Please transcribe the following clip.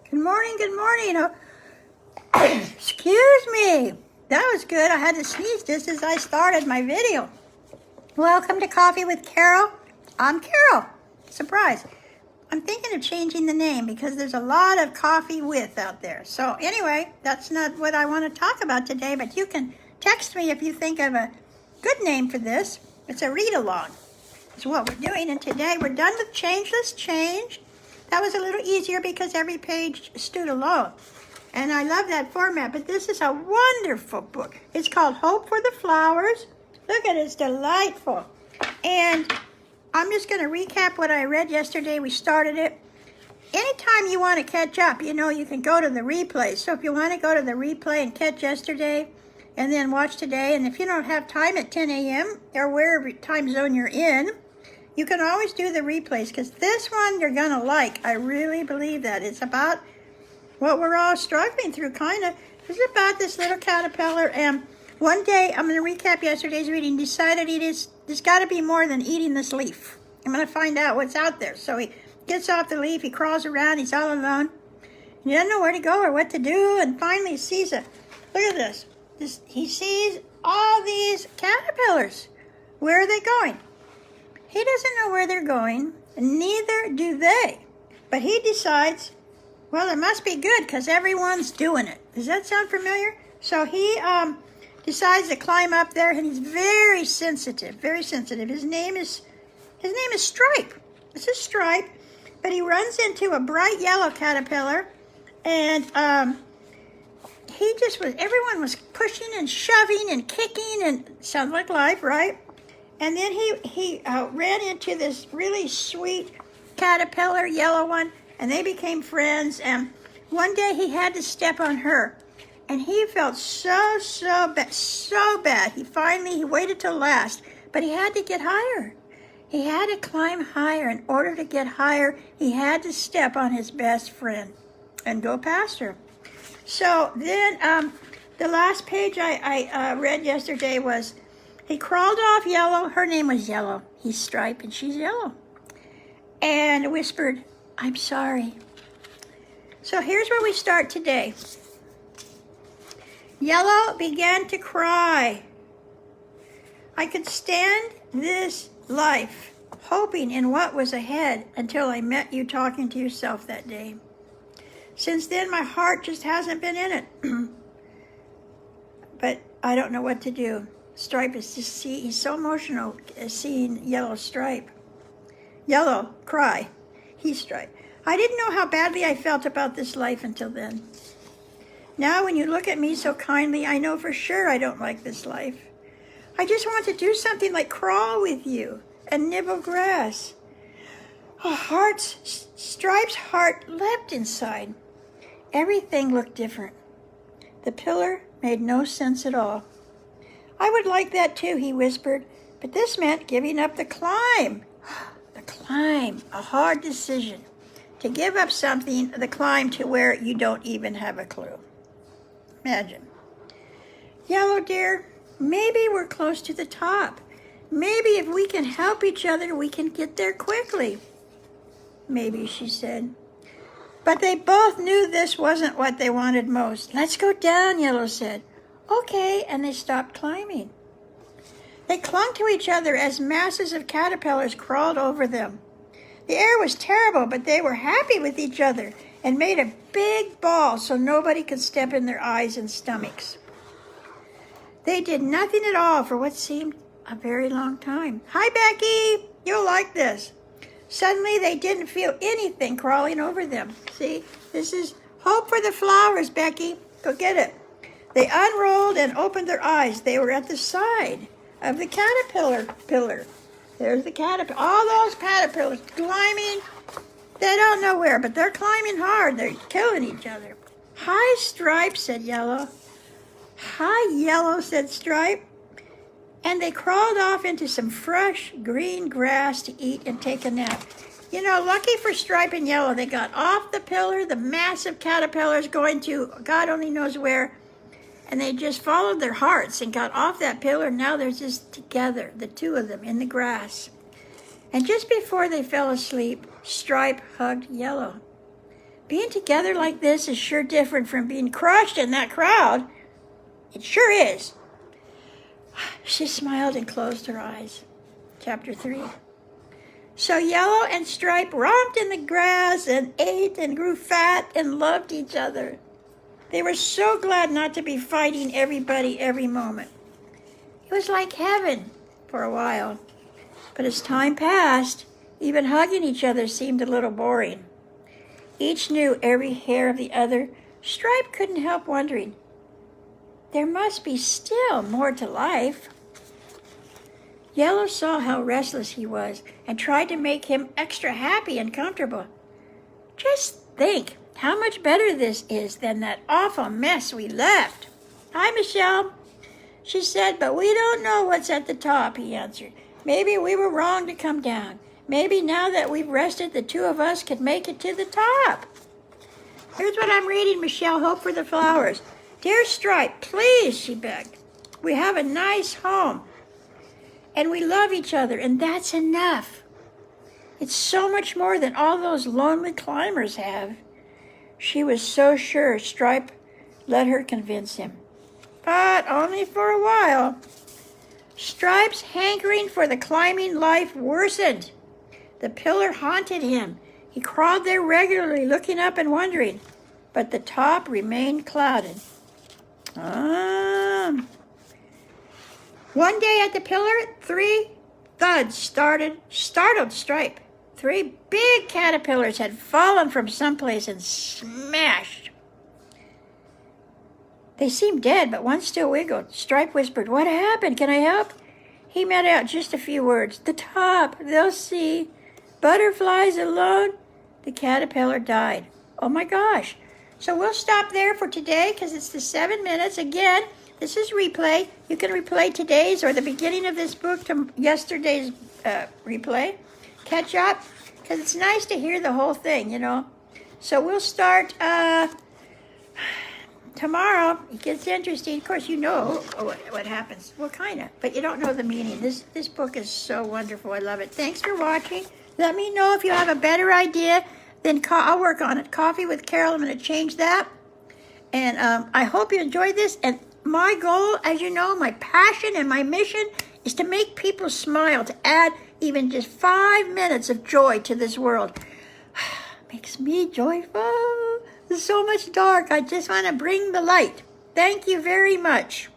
Good morning, good morning. Excuse me. That was good. I had to sneeze just as I started my video. Welcome to Coffee with Carol. I'm Carol. Surprise. I'm thinking of changing the name because there's a lot of coffee with out there. So anyway, that's not what I want to talk about today, but you can text me if you think of a good name for this. It's a read-along. It's what we're doing, and today we're done with Changeless Change. That was a little easier because every page stood alone. And I love that format, but this is a wonderful book. It's called Hope for the Flowers. Look at it, it's delightful. And I'm just going to recap what I read yesterday. We started it. Anytime you want to catch up, you can go to the replay. So if you want to go to the replay and catch yesterday and then watch today, and if you don't have time at 10 a.m. or wherever time zone you're in, you can always do the replays, because this one you're going to like. I really believe that. It's about what we're all struggling through, kind of. It's about this little caterpillar, and one day, I'm going to recap yesterday's reading, decided there's got to be more than eating this leaf. I'm going to find out what's out there. So he gets off the leaf, he crawls around, he's all alone. He doesn't know where to go or what to do, and finally he sees look at this. He sees all these caterpillars. Where are they going? He doesn't know where they're going, and neither do they. But he decides, well, it must be good because everyone's doing it. Does that sound familiar? So he decides to climb up there, and he's very sensitive, very sensitive. His name is Stripe. This is Stripe, but he runs into a bright yellow caterpillar, and everyone was pushing and shoving and kicking, and sounds like life, right? And then he ran into this really sweet caterpillar, yellow one, and they became friends. And one day he had to step on her, and he felt so bad. He waited till last, but he had to get higher. He had to climb higher. In order to get higher, he had to step on his best friend and go past her. So then the last page I read yesterday was, he crawled off Yellow. Her name was Yellow. He's Stripe, and she's Yellow. And whispered, I'm sorry. So here's where we start today. Yellow began to cry. I could stand this life, hoping in what was ahead, until I met you talking to yourself that day. Since then, my heart just hasn't been in it. But I don't know what to do. Stripe he's so emotional seeing Yellow Stripe. Yellow cry. He's Stripe. I didn't know how badly I felt about this life until then. Now when you look at me so kindly, I know for sure I don't like this life. I just want to do something like crawl with you and nibble grass. Stripe's heart leapt inside. Everything looked different. The pillar made no sense at all. I would like that too, he whispered, but this meant giving up the climb. The climb, a hard decision. To give up something, the climb to where you don't even have a clue. Imagine. Yellow dear, maybe we're close to the top. Maybe if we can help each other, we can get there quickly. Maybe, she said. But they both knew this wasn't what they wanted most. Let's go down, Yellow said. Okay, and they stopped climbing. They clung to each other as masses of caterpillars crawled over them. The air was terrible, but they were happy with each other and made a big ball so nobody could step in their eyes and stomachs. They did nothing at all for what seemed a very long time. Hi, Becky. You'll like this. Suddenly, they didn't feel anything crawling over them. See, this is Hope for the Flowers, Becky. Go get it. They unrolled and opened their eyes. They were at the side of the caterpillar pillar. There's the caterpillar. All those caterpillars climbing. They don't know where, but they're climbing hard. They're killing each other. Hi, Stripe, said Yellow. Hi, Yellow, said Stripe. And they crawled off into some fresh green grass to eat and take a nap. Lucky for Stripe and Yellow, they got off the pillar, the massive caterpillars going to God only knows where. And they just followed their hearts and got off that pillar. Now they're just together, the two of them, in the grass. And just before they fell asleep, Stripe hugged Yellow. Being together like this is sure different from being crushed in that crowd. It sure is. She smiled and closed her eyes. Chapter 3. So Yellow and Stripe romped in the grass and ate and grew fat and loved each other. They were so glad not to be fighting everybody every moment. It was like heaven for a while. But as time passed, even hugging each other seemed a little boring. Each knew every hair of the other. Stripe couldn't help wondering, there must be still more to life. Yellow saw how restless he was and tried to make him extra happy and comfortable. Just think how much better this is than that awful mess we left. Hi, Michelle, she said, but we don't know what's at the top, he answered. Maybe we were wrong to come down. Maybe now that we've rested, the two of us could make it to the top. Here's what I'm reading, Michelle, Hope for the Flowers. Dear Stripe, please, she begged. We have a nice home, and we love each other, and that's enough. It's so much more than all those lonely climbers have. She was so sure Stripe let her convince him. But only for a while. Stripe's hankering for the climbing life worsened. The pillar haunted him. He crawled there regularly, looking up and wondering, but the top remained clouded. One day at the pillar, 3 thuds startled Stripe. 3 big caterpillars had fallen from someplace and smashed. They seemed dead, but one still wiggled. Stripe whispered, "What happened? Can I help?" He met out just a few words. "The top, they'll see. Butterflies alone." The caterpillar died. Oh my gosh. So we'll stop there for today because it's the 7 minutes. Again, this is replay. You can replay today's or the beginning of this book to yesterday's replay. Catch up because it's nice to hear the whole thing, you know. So we'll start tomorrow. It gets interesting. Of course, you know what happens. Well, kind of, but you don't know the meaning. This book is so wonderful. I love it. Thanks for watching. Let me know if you have a better idea. Then I'll work on it. Coffee with Carol. I'm going to change that. And I hope you enjoyed this. And my goal, as you know, my passion and my mission is to make people smile, to add even just 5 minutes of joy to this world. Makes me joyful. There's so much dark. I just want to bring the light. Thank you very much.